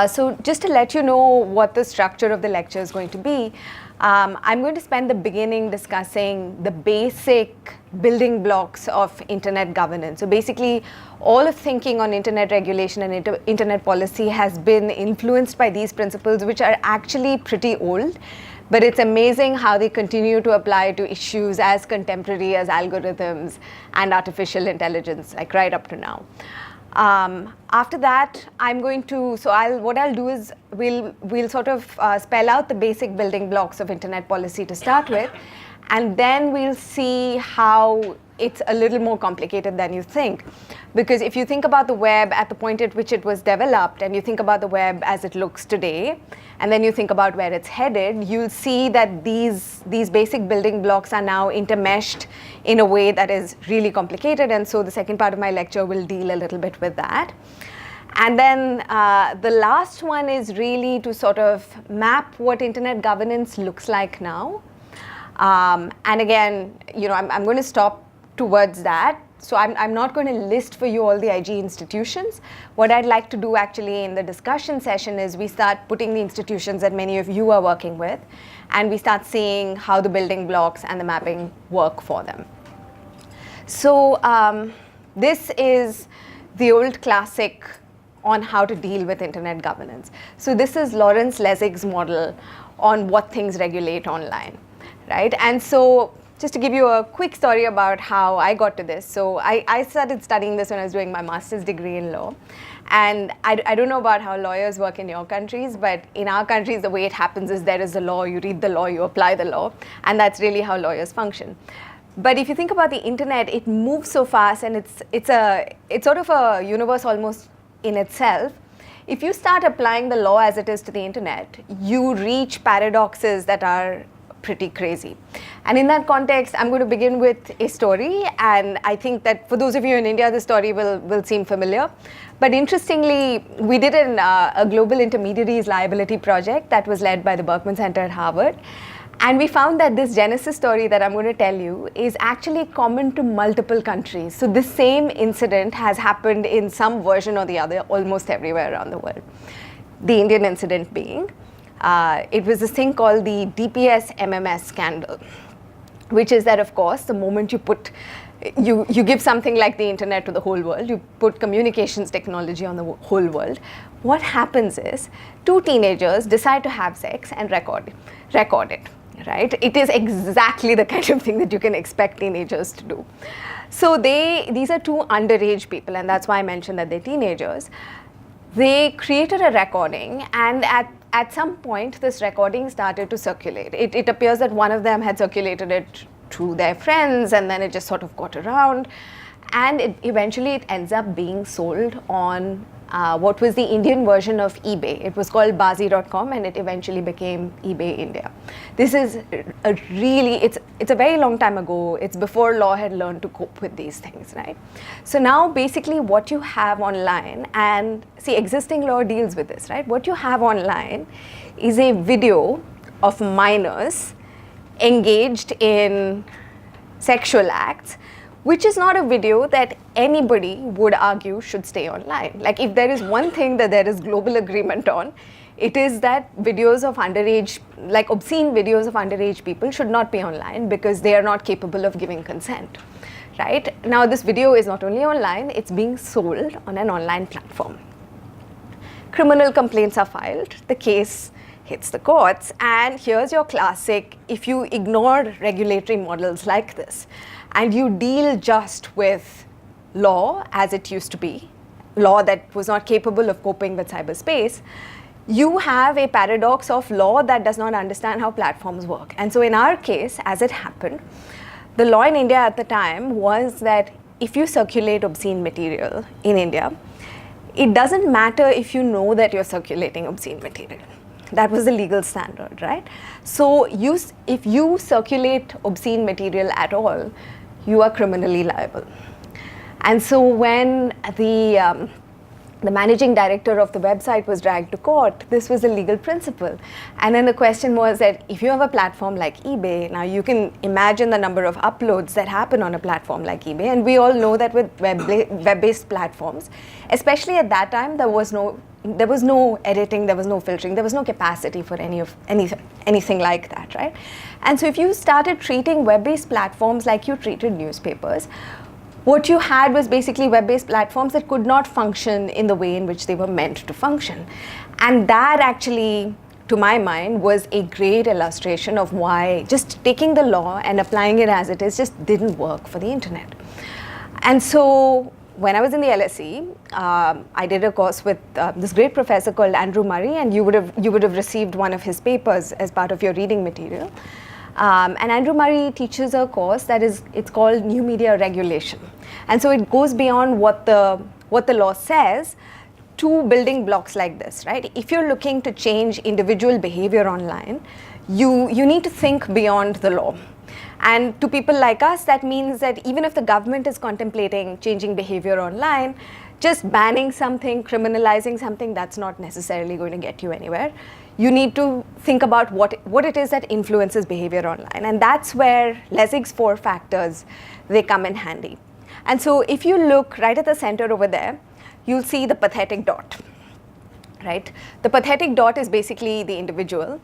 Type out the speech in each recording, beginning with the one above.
So just to let you know what the structure of the lecture is going to be, I'm going to spend the beginning discussing the basic building blocks of internet governance. So basically, all of thinking on internet regulation and internet policy has been influenced by these principles, which are actually pretty old. But it's amazing how they continue to apply to issues as contemporary as algorithms and artificial intelligence, like right up to now. After that, I'm going to, what I'll do is we'll sort of spell out the basic building blocks of internet policy to start with, and then we'll see how it's a little more complicated than you think. Because if you think about the web at the point at which it was developed, and you think about the web as it looks today, and then you think about where it's headed, you'll see that these basic building blocks are now intermeshed in a way that is really complicated. And so the second part of my lecture will deal a little bit with that. And then the last one is really to sort of map what internet governance looks like now. And again, I'm going to stop towards that. So I'm not going to list for you all the IG institutions. What I'd like to do actually in the discussion session is we start putting the institutions that many of you are working with, and we start seeing how the building blocks and the mapping work for them. So this is the old classic on how to deal with internet governance. So this is Lawrence Lessig's model on what things regulate online, right? And so just to give you a quick story about how I got to this. So I started studying this when I was doing my master's degree in law. And I don't know about how lawyers work in your countries, but in our countries, the way it happens is there is the law, you read the law, you apply the law, and that's really how lawyers function. But if you think about the internet, it moves so fast, and it's sort of a universe almost in itself. If you start applying the law as it is to the internet, you reach paradoxes that are pretty crazy. And in that context, I'm going to begin with a story, and I think that for those of you in India, the story will seem familiar. But interestingly, we did a global intermediaries liability project that was led by the Berkman Center at Harvard. And we found that this Genesis story that I'm going to tell you is actually common to multiple countries. So this same incident has happened in some version or the other almost everywhere around the world. The Indian incident being, it was this thing called the DPS MMS scandal, which is that, of course, the moment you give something like the internet to the whole world, you put communications technology on the whole world, what happens is two teenagers decide to have sex and record it, right? It is exactly the kind of thing that you can expect teenagers to do. So these are two underage people, and that's why I mentioned that they're teenagers. They created a recording, and at some point, this recording started to circulate. It appears that one of them had circulated it to their friends, and then it just sort of got around. And eventually, it ends up being sold on what was the Indian version of eBay. It was called Bazi.com, and it eventually became eBay India. This is it's a very long time ago. It's before law had learned to cope with these things, right? So now basically what you have online, and see, existing law deals with this, right? What you have online is a video of minors engaged in sexual acts, which is not a video that anybody would argue should stay online. Like, if there is one thing that there is global agreement on, it is that videos of underage, like obscene videos of underage people should not be online because they are not capable of giving consent, right? Now, this video is not only online, it's being sold on an online platform. Criminal complaints are filed, the case hits the courts, and here's your classic, if you ignore regulatory models like this, and you deal just with law as it used to be, law that was not capable of coping with cyberspace, you have a paradox of law that does not understand how platforms work. And so in our case, as it happened, the law in India at the time was that if you circulate obscene material in India, it doesn't matter if you know that you're circulating obscene material. That was the legal standard, right? So if you circulate obscene material at all, you are criminally liable. And so when the managing director of the website was dragged to court, this was a legal principle. And then the question was that if you have a platform like eBay, now you can imagine the number of uploads that happen on a platform like eBay. And we all know that with web-based platforms, especially at that time, there was no there was no editing, there was no filtering, there was no capacity for anything like that, right? And so if you started treating web-based platforms like you treated newspapers, what you had was basically web-based platforms that could not function in the way in which they were meant to function. And that actually, to my mind, was a great illustration of why just taking the law and applying it as it is just didn't work for the internet. And so when I was in the LSE, I did a course with this great professor called Andrew Murray, and you would have received one of his papers as part of your reading material. And Andrew Murray teaches a course it's called New Media Regulation. And so it goes beyond what the law says to building blocks like this, right? If you're looking to change individual behavior online, you need to think beyond the law. And to people like us, that means that even if the government is contemplating changing behavior online, just banning something, criminalizing something, that's not necessarily going to get you anywhere. You need to think about what it is that influences behavior online. And that's where Lessig's 4 factors, they come in handy. And so if you look right at the center over there, you'll see the pathetic dot, right? The pathetic dot is basically the individual.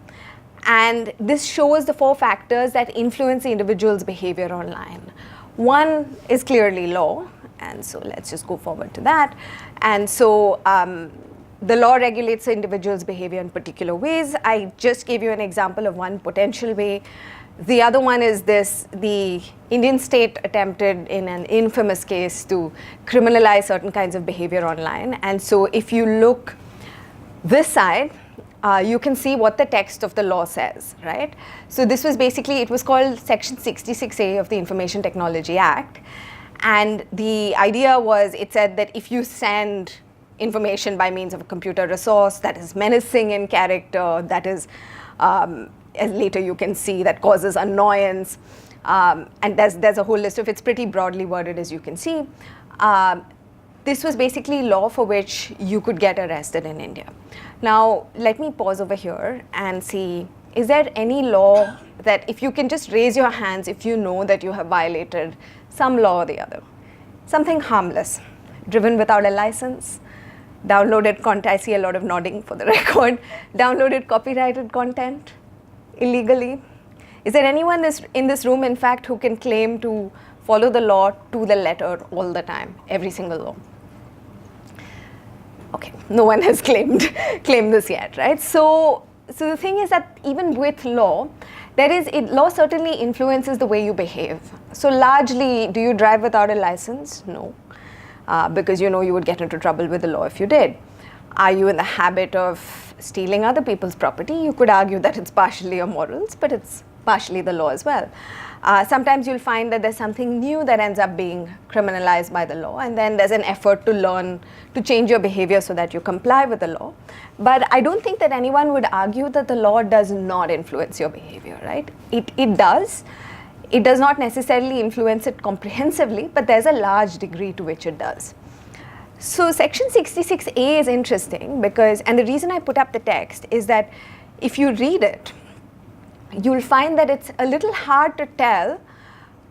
And this shows the 4 factors that influence the individual's behavior online. One is clearly law, and so let's just go forward to that. And so the law regulates the individual's behavior in particular ways. I just gave you an example of one potential way. The other one is the Indian state attempted in an infamous case to criminalize certain kinds of behavior online. And so if you look this side, you can see what the text of the law says, right? So this was basically, it was called Section 66A of the Information Technology Act. And the idea was, it said that if you send information by means of a computer resource that is menacing in character, that is, as later you can see, that causes annoyance, and there's a whole list of, it's pretty broadly worded as you can see. This was basically law for which you could get arrested in India. Now, let me pause over here and see, is there any law that if you can just raise your hands if you know that you have violated some law or the other? Something harmless, driven without a license, downloaded content, I see a lot of nodding for the record, downloaded copyrighted content illegally. Is there anyone in this room, in fact, who can claim to follow the law to the letter all the time, every single law? Okay, no one has claimed this yet, right? So the thing is that even with law, law certainly influences the way you behave. So largely, do you drive without a license? No, because you know you would get into trouble with the law if you did. Are you in the habit of stealing other people's property? You could argue that it's partially your morals, but it's partially the law as well. Sometimes you'll find that there's something new that ends up being criminalized by the law, and then there's an effort to learn to change your behavior so that you comply with the law. But I don't think that anyone would argue that the law does not influence your behavior, right? It does. It does not necessarily influence it comprehensively, but there's a large degree to which it does. So Section 66A is interesting because, and the reason I put up the text is that if you read it, you'll find that it's a little hard to tell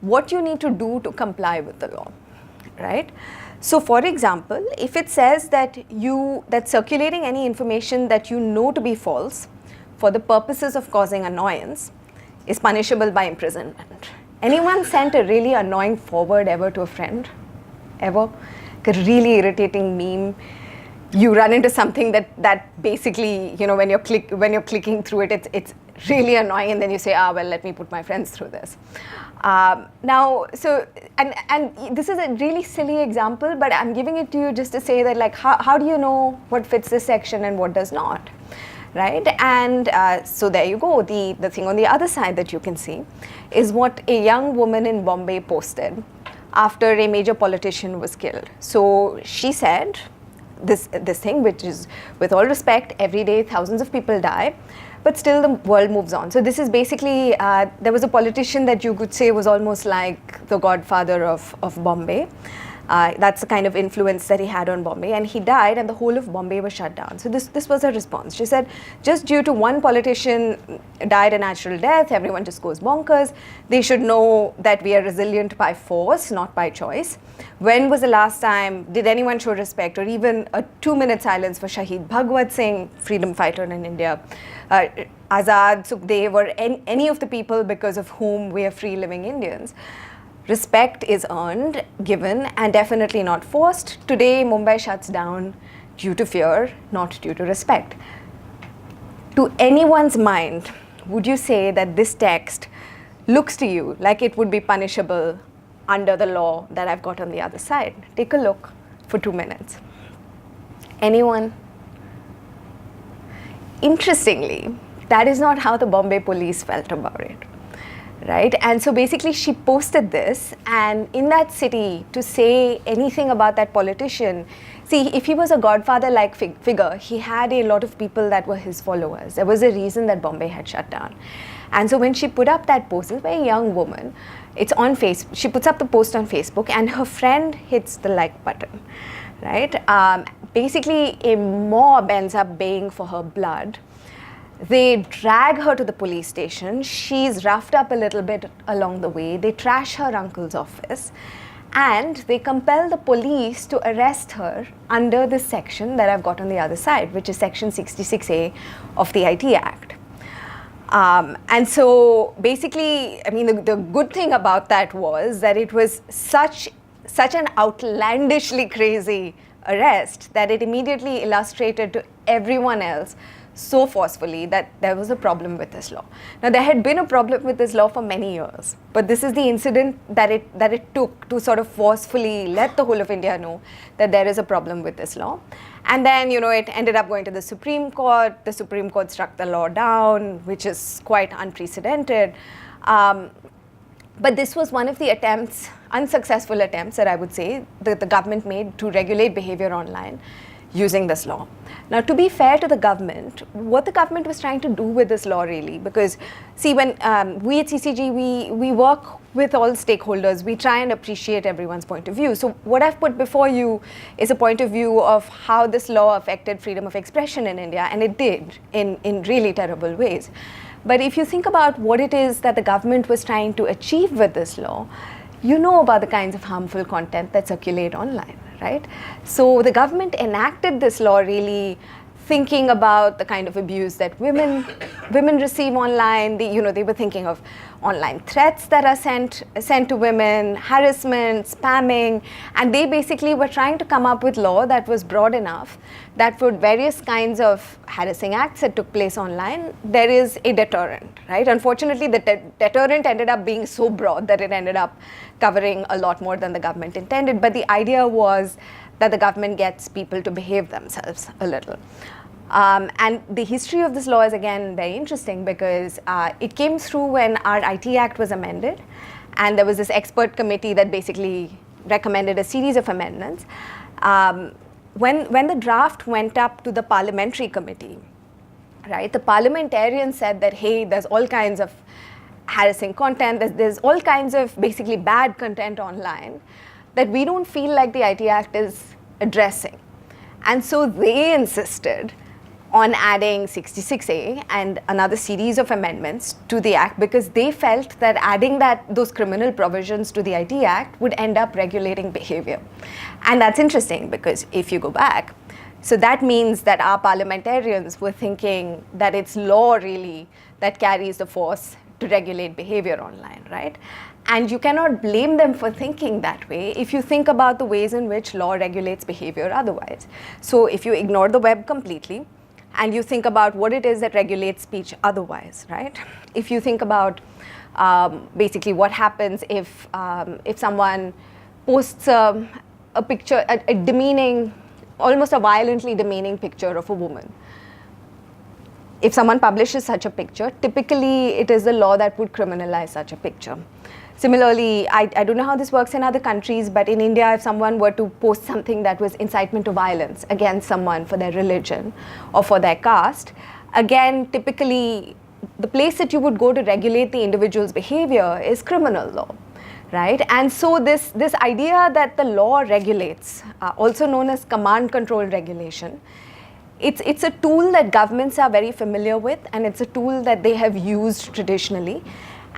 what you need to do to comply with the law, right? So for example, if it says that circulating any information that you know to be false for the purposes of causing annoyance is punishable by imprisonment. Anyone sent a really annoying forward ever to a friend? Ever? A really irritating meme? You run into something that basically, you know, when you're clicking through it, it's really annoying, and then you say, well, let me put my friends through this. Now, so, and this is a really silly example, but I'm giving it to you just to say that, like, how do you know what fits this section and what does not, right? And so there you go. The thing on the other side that you can see is what a young woman in Bombay posted after a major politician was killed. So she said this thing, which is, with all respect, every day thousands of people die, but still the world moves on. So this is basically, there was a politician that you could say was almost like the godfather of Bombay. That's the kind of influence that he had on Bombay. And he died, and the whole of Bombay was shut down. So this was her response. She said, just due to one politician died a natural death, everyone just goes bonkers. They should know that we are resilient by force, not by choice. When was the last time did anyone show respect, or even a 2-minute silence for Shahid Bhagwat Singh, freedom fighter in India, Azad, Sukhdev, or any of the people because of whom we are free living Indians? Respect is earned, given, and definitely not forced. Today, Mumbai shuts down due to fear, not due to respect. To anyone's mind, would you say that this text looks to you like it would be punishable under the law that I've got on the other side? Take a look for 2 minutes. Anyone? Interestingly, that is not how the Bombay police felt about it, right? And so basically she posted this, and in that city, to say anything about that politician, see, if he was a godfather-like figure, he had a lot of people that were his followers. There was a reason that Bombay had shut down. And so when she put up that post, this very young woman, it's on Facebook, she puts up the post on Facebook, and her friend hits the like button, right? Basically, a mob ends up baying for her blood. They drag her to the police station. She's roughed up a little bit along the way. They trash her uncle's office, and they compel the police to arrest her under this section that I've got on the other side, which is section 66A of the IT Act. And so basically, I mean, the good thing about that was that it was such an outlandishly crazy arrest that it immediately illustrated to everyone else so forcefully that there was a problem with this law. Now, there had been a problem with this law for many years, but this is the incident that it took to sort of forcefully let the whole of India know that there is a problem with this law. And then, you know, it ended up going to the Supreme Court. The Supreme Court struck the law down, which is quite unprecedented. But this was one of the attempts, unsuccessful attempts that I would say, that the government made to regulate behavior online using this law. Now, to be fair to the government, what the government was trying to do with this law really, because see, when we at CCG, we work with all stakeholders, we try and appreciate everyone's point of view. So what I've put before you is a point of view of how this law affected freedom of expression in India, and it did in really terrible ways. But if you think about what it is that the government was trying to achieve with this law, you know about the kinds of harmful content that circulate online, right? So the government enacted this law really thinking about the kind of abuse that women receive online. They were thinking of online threats that are sent to women, harassment, spamming, and they basically were trying to come up with law that was broad enough that for various kinds of harassing acts that took place online, there is a deterrent, right? Unfortunately, the deterrent ended up being so broad that it ended up covering a lot more than the government intended. But the idea was that the government gets people to behave themselves a little. And the history of this law is again very interesting because it came through when our IT Act was amended, and there was this expert committee that basically recommended a series of amendments. When the draft went up to the parliamentary committee, right, the parliamentarians said that, hey, there's all kinds of harassing content, there's all kinds of basically bad content online that we don't feel like the IT Act is addressing. And so they insisted on adding 66A and another series of amendments to the Act because they felt that adding those criminal provisions to the IT Act would end up regulating behavior. And that's interesting because if you go back, so that means that our parliamentarians were thinking that it's law really that carries the force to regulate behavior online, right? And you cannot blame them for thinking that way if you think about the ways in which law regulates behavior otherwise. So if you ignore the web completely and you think about what it is that regulates speech otherwise, right? If you think about basically what happens if someone posts a picture, a demeaning, almost a violently demeaning picture of a woman. If someone publishes such a picture, typically it is the law that would criminalize such a picture. Similarly, I don't know how this works in other countries, but in India, if someone were to post something that was incitement to violence against someone for their religion or for their caste, again, typically the place that you would go to regulate the individual's behavior is criminal law. right? And so this idea that the law regulates, also known as command control regulation, it's a tool that governments are very familiar with, and it's a tool that they have used traditionally.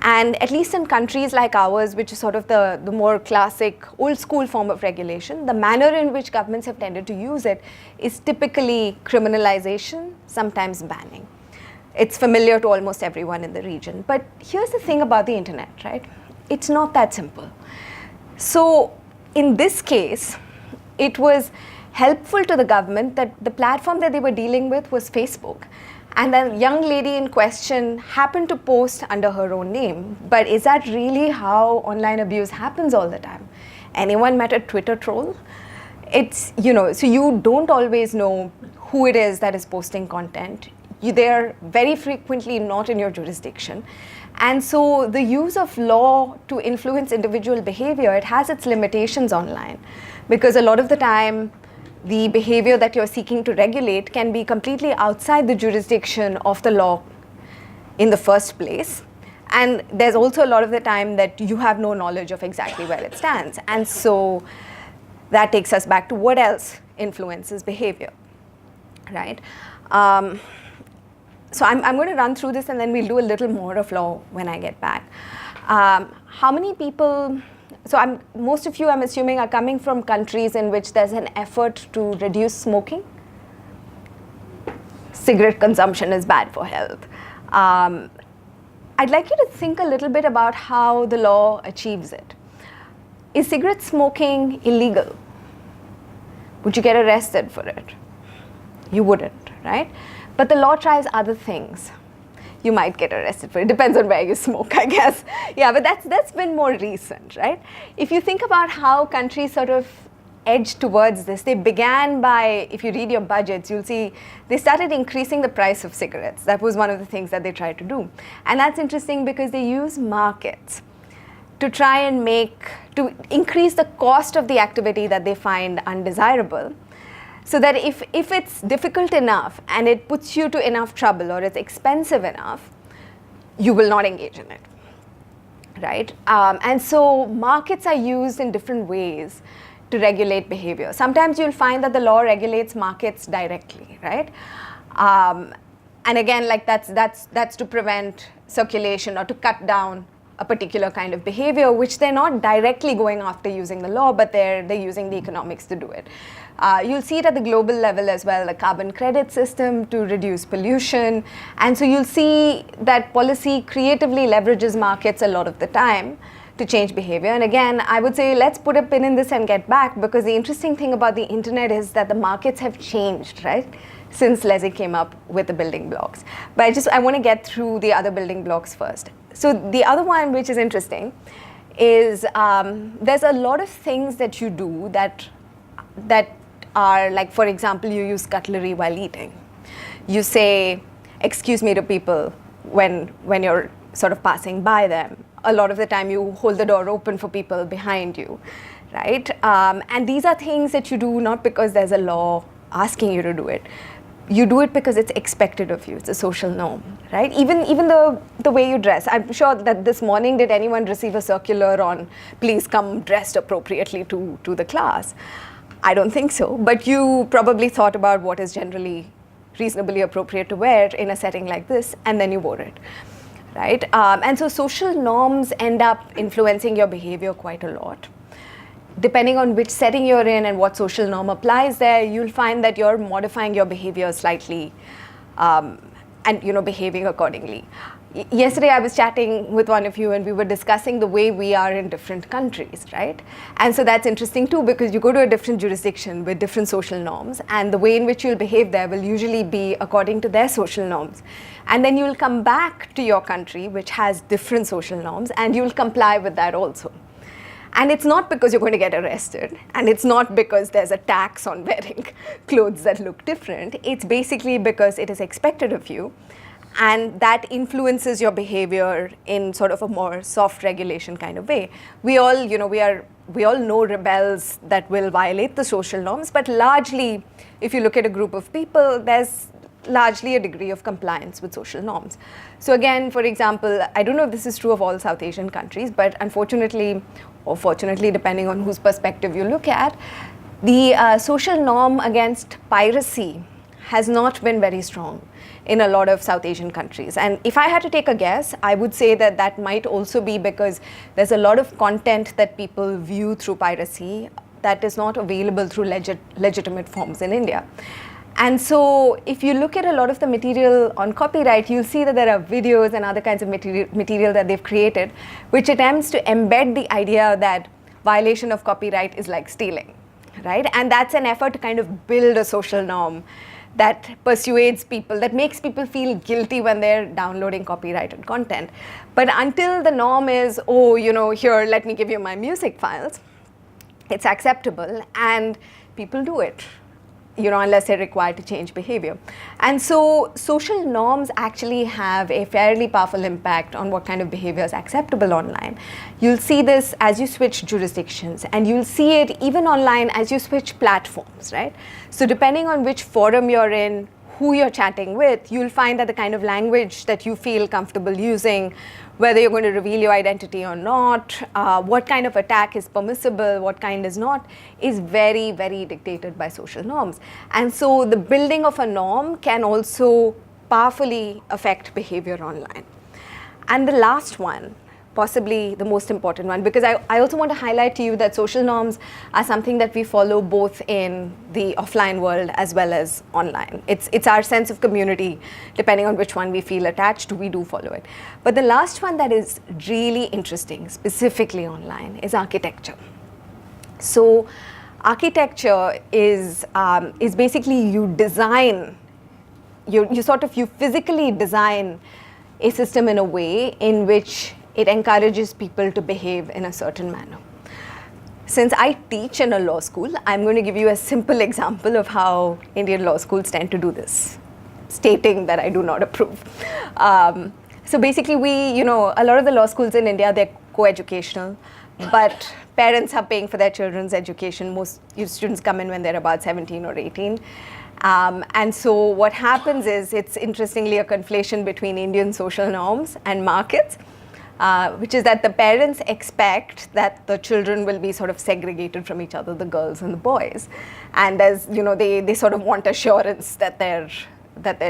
And at least in countries like ours, which is sort of the more classic, old school form of regulation, the manner in which governments have tended to use it is typically criminalization, sometimes banning. It's familiar to almost everyone in the region. But here's the thing about the internet, right? It's not that simple. So in this case, it was helpful to the government that the platform that they were dealing with was Facebook. And the young lady in question happened to post under her own name. But is that really how online abuse happens all the time? Anyone met a Twitter troll? It's, so you don't always know who it is that is posting content. They're very frequently not in your jurisdiction. And so the use of law to influence individual behavior, it has its limitations online. Because a lot of the time, the behavior that you're seeking to regulate can be completely outside the jurisdiction of the law in the first place. And there's also a lot of the time that you have no knowledge of exactly where it stands. And so that takes us back to what else influences behavior, right? So I'm going to run through this, and then we'll do a little more of law when I get back. How many people... So most of you, I'm assuming, are coming from countries in which there's an effort to reduce smoking. Cigarette consumption is bad for health. I'd like you to think a little bit about how the law achieves it. Is cigarette smoking illegal? Would you get arrested for it? You wouldn't, right? But the law tries other things. You might get arrested for it. Depends on where you smoke, I guess. Yeah, but that's been more recent, right? If you think about how countries sort of edged towards this, they began by, if you read your budgets, you'll see they started increasing the price of cigarettes. That was one of the things that they tried to do. And that's interesting because they use markets to try and to increase the cost of the activity that they find undesirable. So that if it's difficult enough and it puts you to enough trouble or it's expensive enough, you will not engage in it, right? And so markets are used in different ways to regulate behavior. Sometimes you'll find that the law regulates markets directly, right? And again, like that's to prevent circulation or to cut down a particular kind of behavior, which they're not directly going after using the law, but they're using the economics to do it. You'll see it at the global level as well, the carbon credit system to reduce pollution. And so you'll see that policy creatively leverages markets a lot of the time to change behavior. And again, I would say let's put a pin in this and get back, because the interesting thing about the internet is that the markets have changed, right? Since Leslie came up with the building blocks. But I want to get through the other building blocks first. So the other one, which is interesting, is there's a lot of things that you do that are, like, for example, you use cutlery while eating. You say, excuse me to people when you're sort of passing by them. A lot of the time you hold the door open for people behind you, right? And these are things that you do not because there's a law asking you to do it. You do it because it's expected of you. It's a social norm, right? Even the way you dress. I'm sure that this morning, did anyone receive a circular on please come dressed appropriately to the class? I don't think so. But you probably thought about what is generally reasonably appropriate to wear in a setting like this, and then you wore it, right? And so social norms end up influencing your behavior quite a lot. Depending on which setting you're in and what social norm applies there, you'll find that you're modifying your behavior slightly and behaving accordingly. Yesterday I was chatting with one of you and we were discussing the way we are in different countries, right? And so that's interesting too, because you go to a different jurisdiction with different social norms, and the way in which you'll behave there will usually be according to their social norms. And then you'll come back to your country, which has different social norms, and you'll comply with that also. And it's not because you're going to get arrested, and it's not because there's a tax on wearing clothes that look different. It's basically because it is expected of you, and that influences your behavior in sort of a more soft regulation kind of way. We all know rebels that will violate the social norms, but largely, if you look at a group of people, there's largely a degree of compliance with social norms. So again, for example, I don't know if this is true of all South Asian countries, but unfortunately, or fortunately, depending on whose perspective you look at, the social norm against piracy has not been very strong in a lot of South Asian countries. And if I had to take a guess, I would say that that might also be because there's a lot of content that people view through piracy that is not available through legitimate forms in India. And so if you look at a lot of the material on copyright, you'll see that there are videos and other kinds of material that they've created, which attempts to embed the idea that violation of copyright is like stealing, right? And that's an effort to kind of build a social norm that persuades people, that makes people feel guilty when they're downloading copyrighted content. But until the norm is, oh, you know, here, let me give you my music files, it's acceptable, and people do it, you know, unless they're required to change behavior. And so social norms actually have a fairly powerful impact on what kind of behavior is acceptable online. You'll see this as you switch jurisdictions, and you'll see it even online as you switch platforms, right? So depending on which forum you're in, who you're chatting with, you'll find that the kind of language that you feel comfortable using, whether you're going to reveal your identity or not, what kind of attack is permissible, what kind is not, is very, very dictated by social norms. And so the building of a norm can also powerfully affect behavior online. And the last one, possibly the most important one, because I also want to highlight to you that social norms are something that we follow both in the offline world as well as online. It's our sense of community. Depending on which one we feel attached to, we do follow it. But the last one that is really interesting, specifically online, is architecture. So architecture is basically you design, you physically design a system in a way in which it encourages people to behave in a certain manner. Since I teach in a law school, I'm going to give you a simple example of how Indian law schools tend to do this, stating that I do not approve. So basically a lot of the law schools in India, they're co-educational, but parents are paying for their children's education. Most students come in when they're about 17 or 18. And so what happens is, it's interestingly a conflation between Indian social norms and markets. Which is that the parents expect that the children will be sort of segregated from each other, the girls and the boys. And as you know, they sort of want assurance that their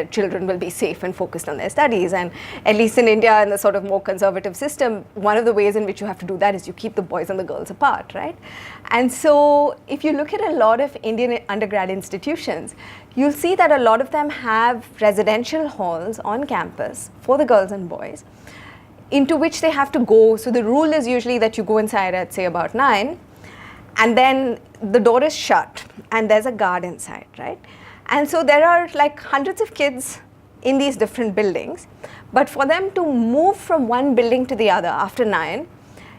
children will be safe and focused on their studies. And at least in India, in the sort of more conservative system, one of the ways in which you have to do that is you keep the boys and the girls apart, right? And so if you look at a lot of Indian undergrad institutions, you'll see that a lot of them have residential halls on campus for the girls and boys, into which they have to go. So the rule is usually that you go inside at, say, about 9, and then the door is shut, and there's a guard inside, right? And so there are like hundreds of kids in these different buildings, but for them to move from one building to the other after 9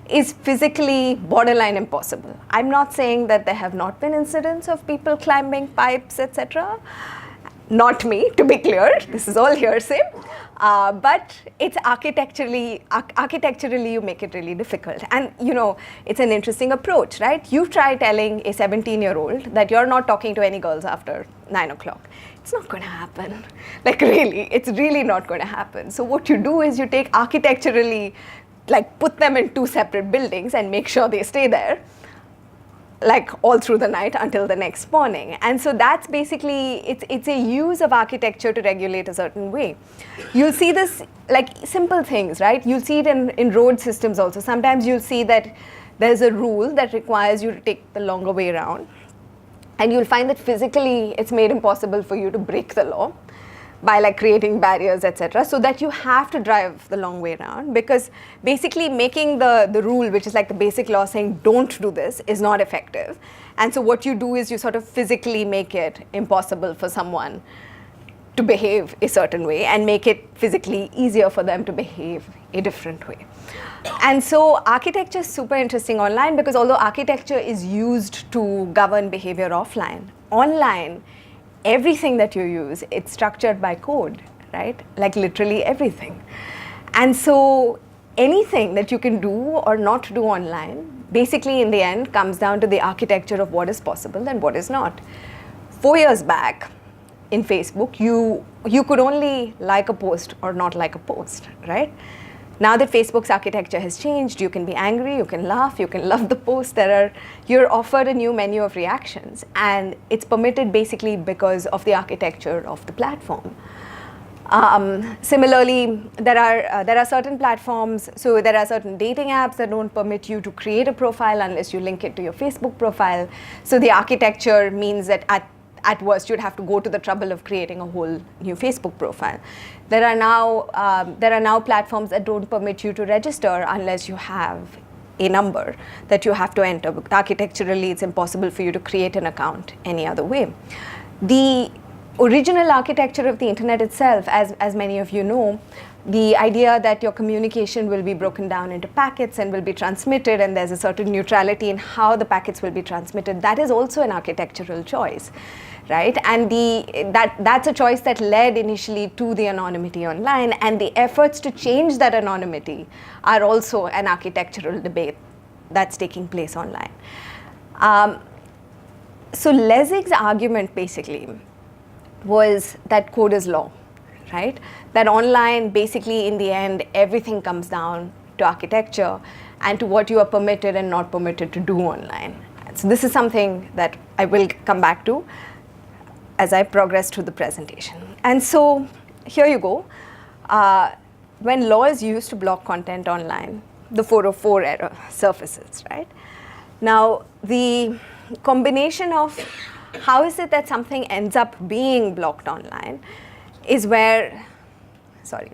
is physically borderline impossible. I'm not saying that there have not been incidents of people climbing pipes, etc. Not me, to be clear, this is all hearsay. But it's architecturally you make it really difficult. And you know, it's an interesting approach, right? You try telling a 17-year-old that you're not talking to any girls after 9 o'clock. It's not going to happen. Like really, it's really not going to happen. So what you do is you take architecturally, like put them in 2 separate buildings and make sure they stay there, like all through the night until the next morning. And so that's basically, it's a use of architecture to regulate a certain way. You'll see this, like simple things, right? You'll see it in road systems also. Sometimes you'll see that there's a rule that requires you to take the longer way around. And you'll find that physically it's made impossible for you to break the law by like creating barriers, etc., so that you have to drive the long way around, because basically making the rule, which is like the basic law saying don't do this, is not effective. And so what you do is you sort of physically make it impossible for someone to behave a certain way and make it physically easier for them to behave a different way. And so architecture is super interesting online, because although architecture is used to govern behavior offline, online, everything that you use, it's structured by code, right? Like literally everything. And so anything that you can do or not do online, basically in the end comes down to the architecture of what is possible and what is not. 4 years back, in Facebook, you could only like a post or not like a post, right? Now that Facebook's architecture has changed, you can be angry, you can laugh, you can love the post. You're offered a new menu of reactions, and it's permitted basically because of the architecture of the platform. Similarly, there are certain platforms, so there are certain dating apps that don't permit you to create a profile unless you link it to your Facebook profile. So the architecture means that at worst you'd have to go to the trouble of creating a whole new Facebook profile. There are now platforms that don't permit you to register unless you have a number that you have to enter. Architecturally, it's impossible for you to create an account any other way. The original architecture of the internet itself, as many of you know, the idea that your communication will be broken down into packets and will be transmitted, and there's a certain neutrality in how the packets will be transmitted, that is also an architectural choice, right? And that's a choice that led initially to the anonymity online, and the efforts to change that anonymity are also an architectural debate that's taking place online. So Lesig's argument basically was that code is law, right? That online, basically in the end, everything comes down to architecture and to what you are permitted and not permitted to do online. So this is something that I will come back to as I progress through the presentation. And so here you go. When law is used to block content online, the 404 error surfaces, right? Now, the combination of how is it that something ends up being blocked online is where, sorry.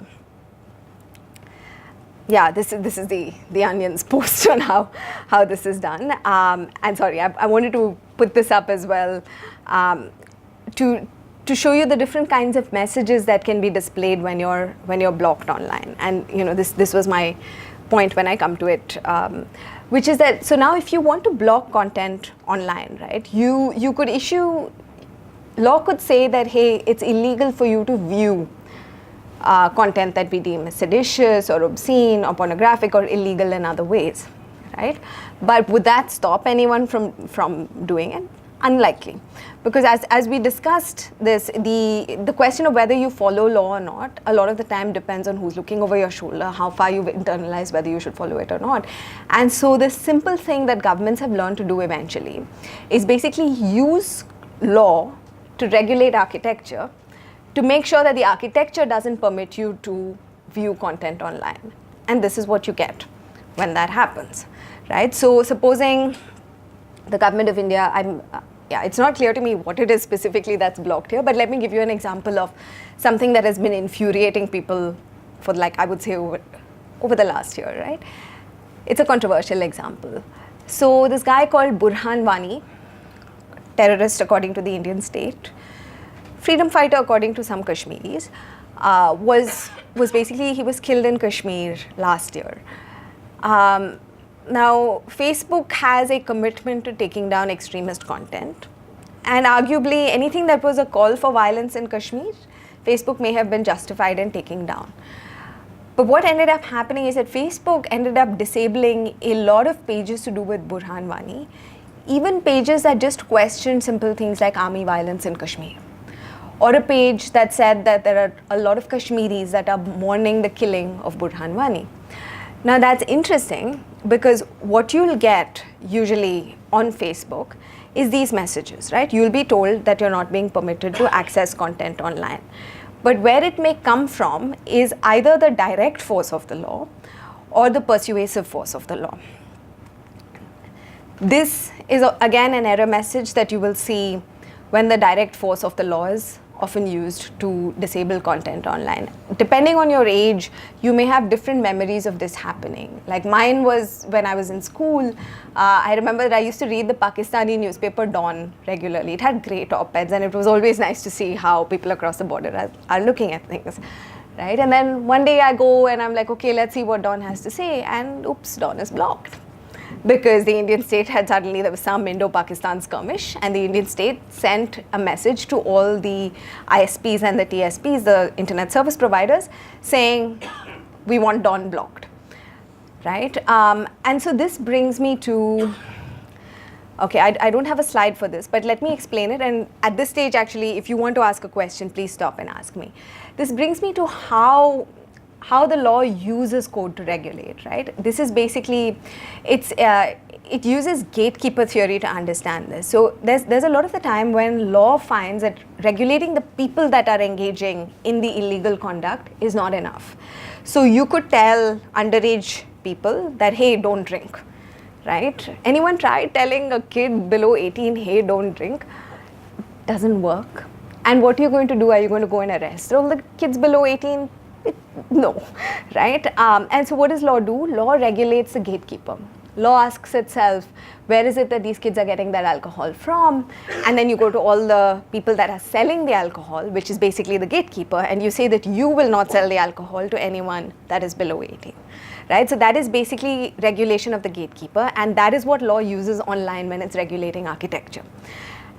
Yeah, this is the Onion's post on how this is done. And sorry, I wanted to put this up as well to show you the different kinds of messages that can be displayed when you're blocked online. And this was my point when I come to it, which is that, so now if you want to block content online, right, you could issue, law could say that, hey, it's illegal for you to view content that we deem as seditious or obscene or pornographic or illegal in other ways, right? But would that stop anyone from doing it? Unlikely, because as we discussed this, the question of whether you follow law or not, a lot of the time depends on who's looking over your shoulder, how far you've internalized whether you should follow it or not. And so the simple thing that governments have learned to do eventually is basically use law to regulate architecture to make sure that the architecture doesn't permit you to view content online. And this is what you get when that happens, right? So supposing the government of India, it's not clear to me what it is specifically that's blocked here, but let me give you an example of something that has been infuriating people for, like, I would say over the last year, right? It's a controversial example. So this guy called Burhan Wani, terrorist according to the Indian state, freedom fighter according to some Kashmiris, was basically, he was killed in Kashmir last year. Now, Facebook has a commitment to taking down extremist content, and arguably anything that was a call for violence in Kashmir, Facebook may have been justified in taking down. But what ended up happening is that Facebook ended up disabling a lot of pages to do with Burhan Wani, even pages that just questioned simple things like army violence in Kashmir, or a page that said that there are a lot of Kashmiris that are mourning the killing of Burhan Wani. Now that's interesting because what you'll get usually on Facebook is these messages, right? You'll be told that you're not being permitted to access content online. But where it may come from is either the direct force of the law or the persuasive force of the law. This is again an error message that you will see when the direct force of the law is often used to disable content online. Depending on your age, you may have different memories of this happening. Like mine was when I was in school. I remember that I used to read the Pakistani newspaper Dawn regularly. It had great op-eds, and it was always nice to see how people across the border are looking at things, right? And then one day I go and I'm like, okay, let's see what Dawn has to say, and oops, Dawn is blocked. Because the Indian state had suddenly, there was some Indo-Pakistan skirmish, and the Indian state sent a message to all the ISPs and the TSPs, the internet service providers, saying, we want Dawn blocked, right? And so this brings me to Okay, I don't have a slide for this, but let me explain it. And at this stage, actually, if you want to ask a question, please stop and ask me. This brings me to how the law uses code to regulate, right? This is basically, it uses gatekeeper theory to understand this. So there's a lot of the time when law finds that regulating the people that are engaging in the illegal conduct is not enough. So you could tell underage people that, hey, don't drink. Right? Anyone tried telling a kid below 18, hey, don't drink? Doesn't work. And what you're going to do, are you going to go and arrest all the kids below 18? No, right? And so what does law do? Law regulates the gatekeeper. Law asks itself, where is it that these kids are getting their alcohol from? And then you go to all the people that are selling the alcohol, which is basically the gatekeeper, and you say that you will not sell the alcohol to anyone that is below 18. Right? So that is basically regulation of the gatekeeper, and that is what law uses online when it's regulating architecture.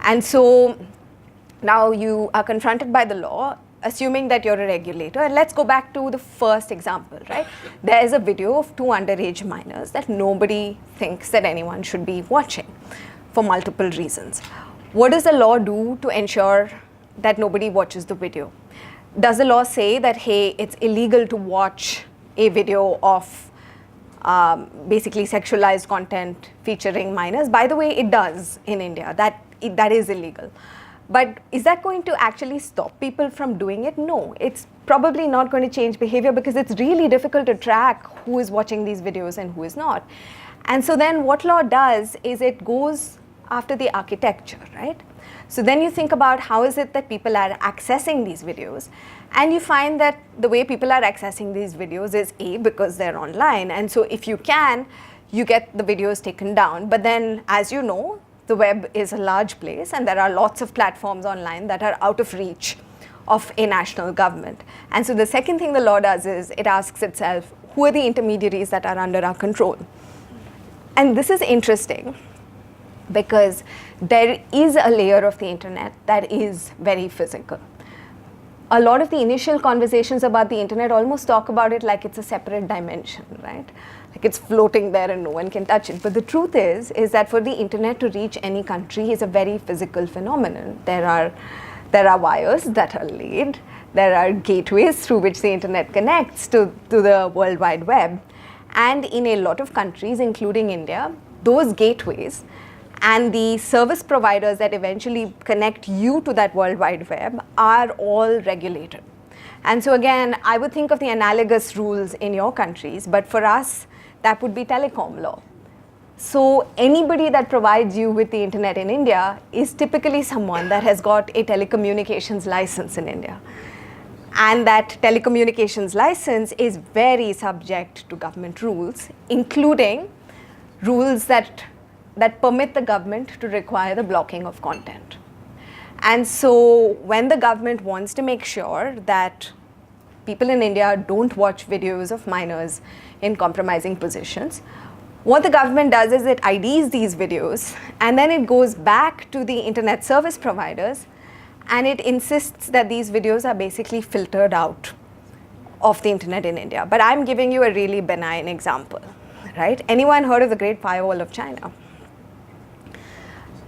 And so now you are confronted by the law, assuming that you're a regulator, and let's go back to the first example, right? There is a video of 2 underage minors that nobody thinks that anyone should be watching for multiple reasons. What does the law do to ensure that nobody watches the video? Does the law say that, hey, it's illegal to watch a video of basically sexualized content featuring minors? By the way, it does in India. That is illegal. But is that going to actually stop people from doing it? No, it's probably not going to change behavior because it's really difficult to track who is watching these videos and who is not. And so then what law does is it goes after the architecture, right? So then you think about how is it that people are accessing these videos, and you find that the way people are accessing these videos is because they're online, and so if you can, you get the videos taken down. But then, as you know, the web is a large place and there are lots of platforms online that are out of reach of a national government. And so the second thing the law does is it asks itself, who are the intermediaries that are under our control? And this is interesting because there is a layer of the internet that is very physical. A lot of the initial conversations about the internet almost talk about it like it's a separate dimension, right? Like it's floating there and no one can touch it. But the truth is that for the internet to reach any country is a very physical phenomenon. There are wires that are laid. There are gateways through which the internet connects to the World Wide Web. And in a lot of countries, including India, those gateways and the service providers that eventually connect you to that World Wide Web are all regulated. And so again, I would think of the analogous rules in your countries, but for us, that would be telecom law. So anybody that provides you with the internet in India is typically someone that has got a telecommunications license in India. And that telecommunications license is very subject to government rules, including rules that permit the government to require the blocking of content. And so when the government wants to make sure that people in India don't watch videos of minors in compromising positions, what the government does is it IDs these videos and then it goes back to the internet service providers and it insists that these videos are basically filtered out of the internet in India. But I'm giving you a really benign example, right? Anyone heard of the Great Firewall of China?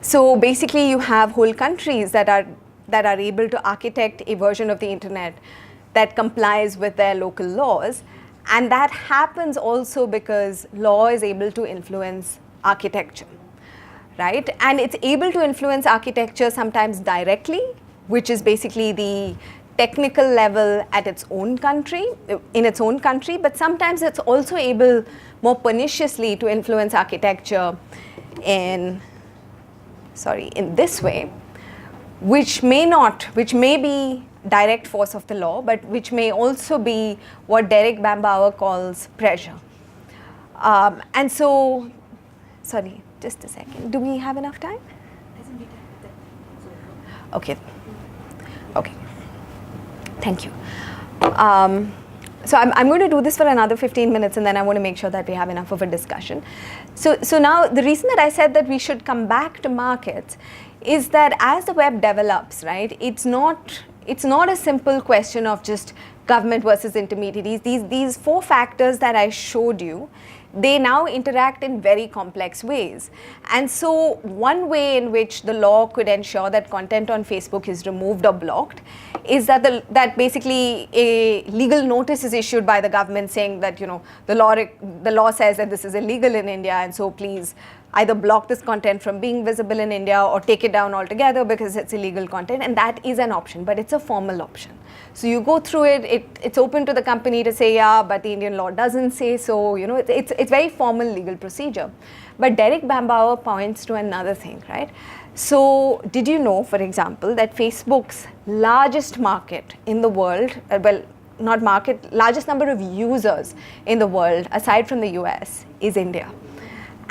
So basically you have whole countries that are able to architect a version of the internet that complies with their local laws, and that happens also because law is able to influence architecture, right? And it's able to influence architecture sometimes directly, which is basically the technical level at its own country, in its own country, but sometimes it's also able more perniciously to influence architecture in this way, which may be direct force of the law, but which may also be what Derek Bambauer calls pressure. And so, sorry, just a second. Do we have enough time? Okay. Okay. Thank you. So I'm going to do this for another 15 minutes and then I want to make sure that we have enough of a discussion. So now the reason that I said that we should come back to markets is that as the web develops, right, it's not a simple question of just government versus intermediaries. These 4 factors that I showed you, they now interact in very complex ways. And so one way in which the law could ensure that content on Facebook is removed or blocked is that that basically a legal notice is issued by the government saying that, the law says that this is illegal in India, and so please either block this content from being visible in India or take it down altogether because it's illegal content. And that is an option, but it's a formal option. So you go through it, it's open to the company to say, yeah, but the Indian law doesn't say so, it's very formal legal procedure. But Derek Bambauer points to another thing, right? So did you know, for example, that Facebook's largest market in the world, largest number of users in the world, aside from the US, is India.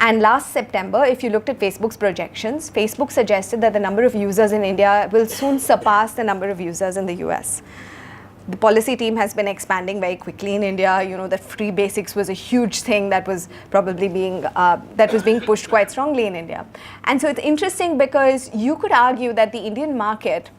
And last September, if you looked at Facebook's projections, Facebook suggested that the number of users in India will soon surpass the number of users in the US. The policy team has been expanding very quickly in India. That free basics was a huge thing that was probably being pushed quite strongly in India. And so it's interesting because you could argue that the Indian market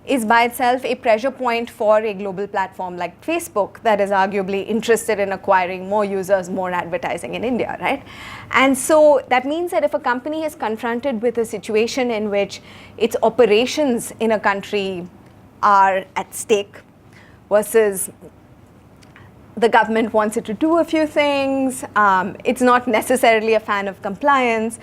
is by itself a pressure point for a global platform like Facebook that is arguably interested in acquiring more users, more advertising in India, right? And so that means that if a company is confronted with a situation in which its operations in a country are at stake versus the government wants it to do a few things, it's not necessarily a fan of compliance,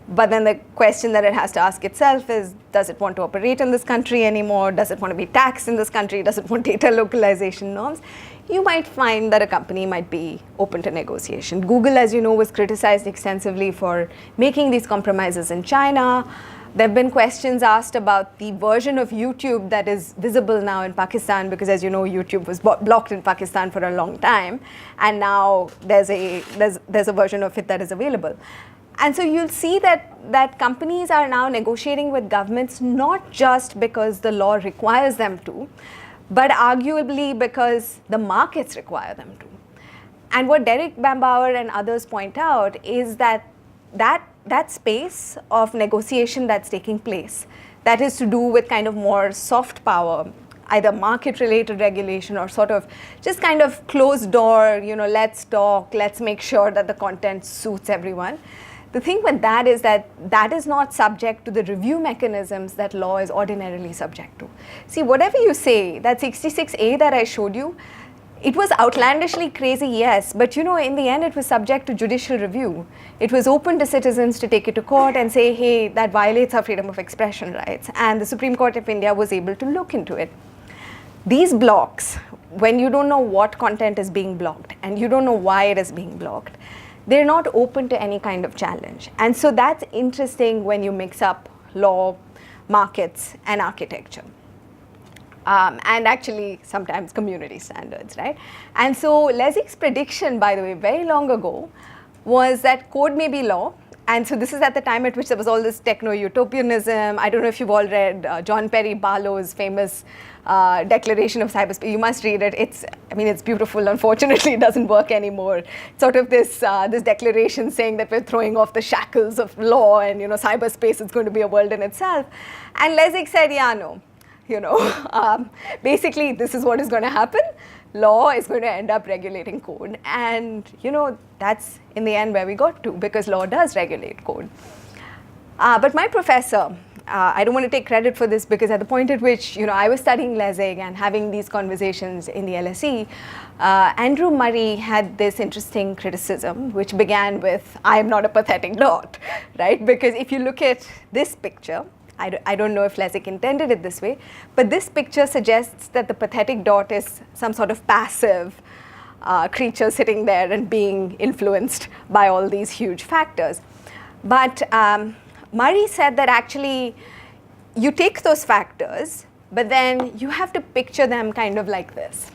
but then the question that it has to ask itself is, does it want to operate in this country anymore? Does it want to be taxed in this country? Does it want data localization norms? You might find that a company might be open to negotiation. Google, as you know, was criticized extensively for making these compromises in China. There have been questions asked about the version of YouTube that is visible now in Pakistan, because as you know, YouTube was blocked in Pakistan for a long time, and now there's a version of it that is available. And so you'll see that companies are now negotiating with governments not just because the law requires them to, but arguably because the markets require them to. And what Derek Bambauer and others point out is that space of negotiation that's taking place, that is to do with kind of more soft power, either market-related regulation or sort of just kind of closed door, let's talk, let's make sure that the content suits everyone. The thing with that is that is not subject to the review mechanisms that law is ordinarily subject to. See, whatever you say, that 66A that I showed you, it was outlandishly crazy, yes, but in the end it was subject to judicial review. It was open to citizens to take it to court and say, hey, that violates our freedom of expression rights. And the Supreme Court of India was able to look into it. These blocks, when you don't know what content is being blocked and you don't know why it is being blocked, they're not open to any kind of challenge. And so that's interesting when you mix up law, markets, and architecture. And actually sometimes community standards, right? And so Lesig's prediction, by the way, very long ago, was that code may be law. And so this is at the time at which there was all this techno-utopianism. I don't know if you've all read John Perry Barlow's famous Declaration of Cyberspace. You must read it. It's beautiful. Unfortunately, it doesn't work anymore. It's sort of this declaration saying that we're throwing off the shackles of law and, cyberspace is going to be a world in itself. And Lesig said, yeah, no. Basically, this is what is going to happen. Law is going to end up regulating code. And, that's in the end where we got to, because law does regulate code. But my professor, I don't want to take credit for this, because at the point at which I was studying Lesig and having these conversations in the LSE, Andrew Murray had this interesting criticism, which began with, I am not a pathetic dot, right? Because if you look at this picture, I don't know if Lesig intended it this way, but this picture suggests that the pathetic dot is some sort of passive creature sitting there and being influenced by all these huge factors. But Murray said that actually you take those factors, but then you have to picture them kind of like this.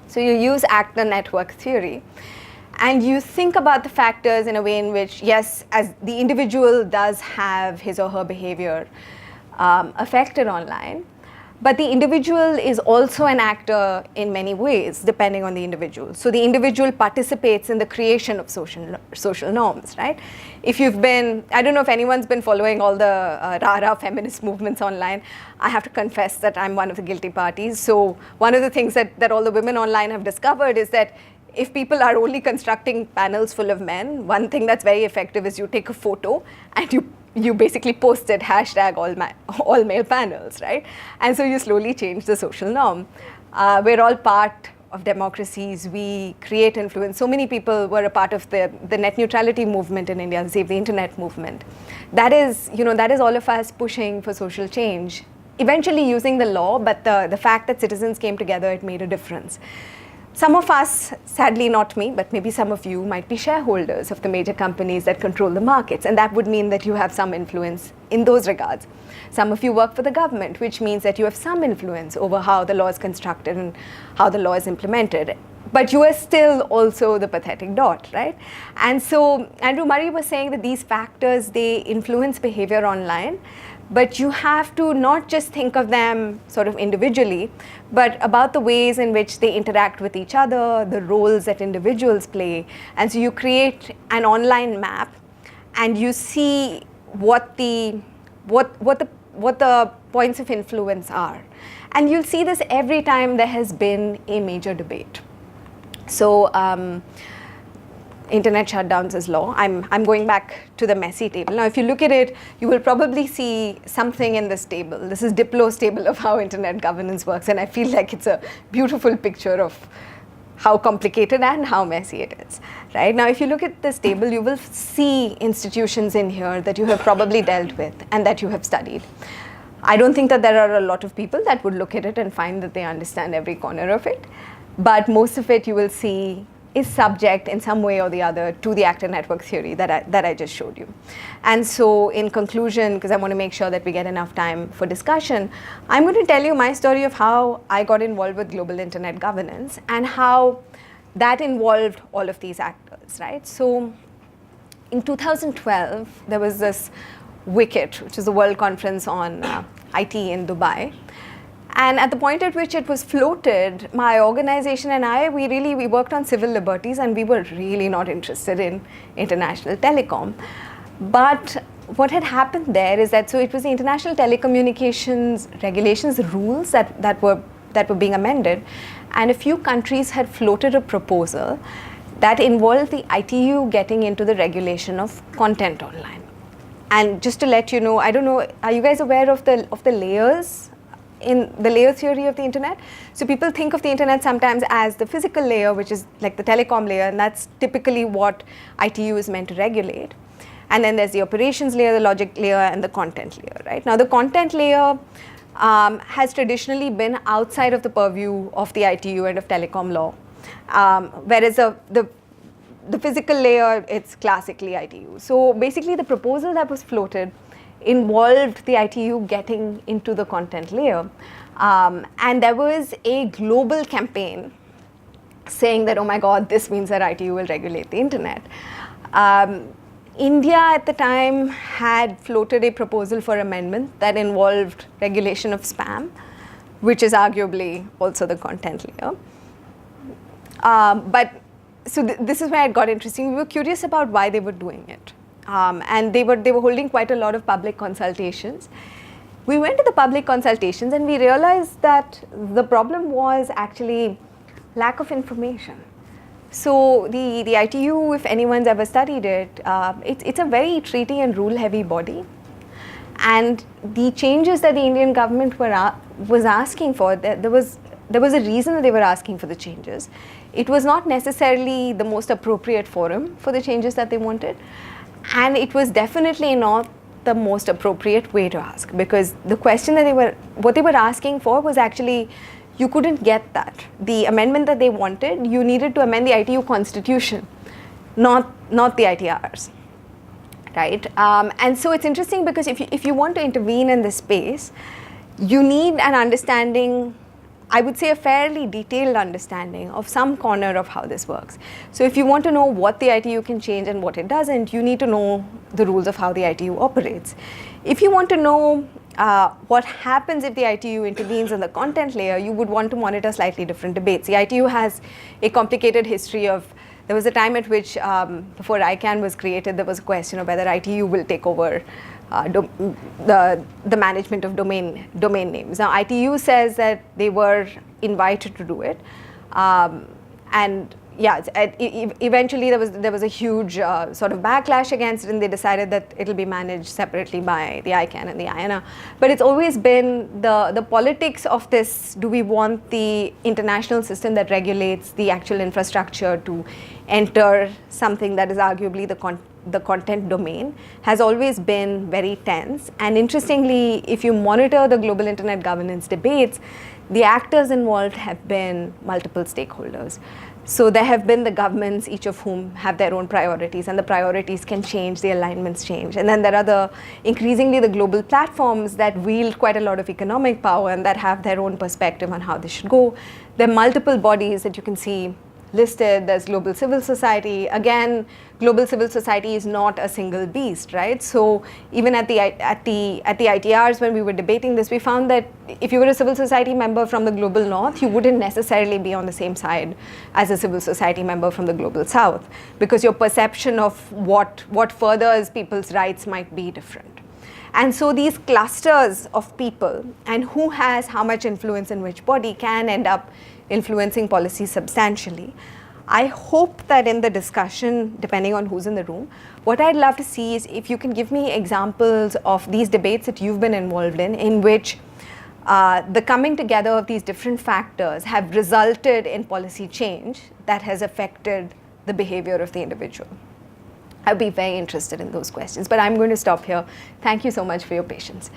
So you use actor network theory, and you think about the factors in a way in which, yes, as the individual does have his or her behavior affected online, but the individual is also an actor in many ways, depending on the individual. So the individual participates in the creation of social norms, right? If you've been, I don't know if anyone's been following all the rah-rah feminist movements online. I have to confess that I'm one of the guilty parties. So one of the things that all the women online have discovered is that if people are only constructing panels full of men, one thing that's very effective is you take a photo and you basically post it, hashtag all male panels, right? And so you slowly change the social norm. We're all part of democracies. We create influence. So many people were a part of the net neutrality movement in India, the Save the Internet movement. That is all of us pushing for social change, eventually using the law, but the fact that citizens came together, it made a difference. Some of us, sadly not me, but maybe some of you might be shareholders of the major companies that control the markets, and that would mean that you have some influence in those regards. Some of you work for the government, which means that you have some influence over how the law is constructed and how the law is implemented. But you are still also the pathetic dot, right? And so Andrew Murray was saying that these factors, they influence behavior online, but you have to not just think of them sort of individually, but about the ways in which they interact with each other, the roles that individuals play. And so you create an online map and you see what the points of influence are. And you'll see this every time there has been a major debate. So internet shutdowns is law. I'm going back to the messy table. Now, if you look at it, you will probably see something in this table. This is Diplo's table of how internet governance works, and I feel like it's a beautiful picture of how complicated and how messy it is, right? Now, if you look at this table, you will see institutions in here that you have probably dealt with and that you have studied. I don't think that there are a lot of people that would look at it and find that they understand every corner of it, but most of it you will see is subject in some way or the other to the actor network theory that I just showed you. And so in conclusion, because I want to make sure that we get enough time for discussion, I'm going to tell you my story of how I got involved with global internet governance and how that involved all of these actors, right? So in 2012, there was this WICIT, which is the World Conference on IT in Dubai. And at the point at which it was floated, my organization and I, we worked on civil liberties, and we were really not interested in international telecom. But what had happened there is that, so it was the international telecommunications regulations, rules that were being amended, and a few countries had floated a proposal that involved the ITU getting into the regulation of content online. And just to let you know, I don't know, are you guys aware of the layers in the layer theory of the internet? So people think of the internet sometimes as the physical layer, which is like the telecom layer, and that's typically what ITU is meant to regulate. And then there's the operations layer, the logic layer, and the content layer, right? Now the content layer has traditionally been outside of the purview of the ITU and of telecom law, whereas the physical layer, it's classically ITU. So basically the proposal that was floated involved the ITU getting into the content layer. And there was a global campaign saying that, oh my God, this means that ITU will regulate the internet. India at the time had floated a proposal for amendment that involved regulation of spam, which is arguably also the content layer. So this is where it got interesting. We were curious about why they were doing it. And they were holding quite a lot of public consultations. We went to the public consultations and we realized that the problem was actually lack of information. So the ITU, if anyone's ever studied it, it's a very treaty and rule heavy body. And the changes that the Indian government was asking for, there was a reason that they were asking for the changes. It was not necessarily the most appropriate forum for the changes that they wanted. And it was definitely not the most appropriate way to ask, because the question that what they were asking for was actually, you couldn't get that. The amendment that they wanted, you needed to amend the ITU constitution, not the ITRs, right? And so it's interesting because if you want to intervene in this space, you need an understanding, I would say a fairly detailed understanding of some corner of how this works. So if you want to know what the ITU can change and what it doesn't, you need to know the rules of how the ITU operates. If you want to know what happens if the ITU intervenes in the content layer, you would want to monitor slightly different debates. The ITU has a complicated history of, there was a time at which, before ICANN was created, there was a question of whether ITU will take over the management of domain names. Now, ITU says that they were invited to do it, and eventually there was a huge sort of backlash against it, and they decided that it'll be managed separately by the ICANN and the INA. But it's always been the politics of this. Do we want the international system that regulates the actual infrastructure to enter something that is arguably the content domain, has always been very tense. And interestingly, if you monitor the global internet governance debates, the actors involved have been multiple stakeholders. So there have been the governments, each of whom have their own priorities, and the priorities can change, the alignments change. And then there are increasingly the global platforms that wield quite a lot of economic power and that have their own perspective on how this should go. There are multiple bodies that you can see listed. There's global civil society. Again, global civil society is not a single beast, right? So even at the ITRs, when we were debating this, we found that if you were a civil society member from the global north, you wouldn't necessarily be on the same side as a civil society member from the global south, because your perception of what furthers people's rights might be different. And so these clusters of people and who has how much influence in which body can end up influencing policy substantially. I hope that in the discussion, depending on who's in the room, what I'd love to see is if you can give me examples of these debates that you've been involved in which the coming together of these different factors have resulted in policy change that has affected the behavior of the individual. I'd be very interested in those questions, but I'm going to stop here. Thank you so much for your patience.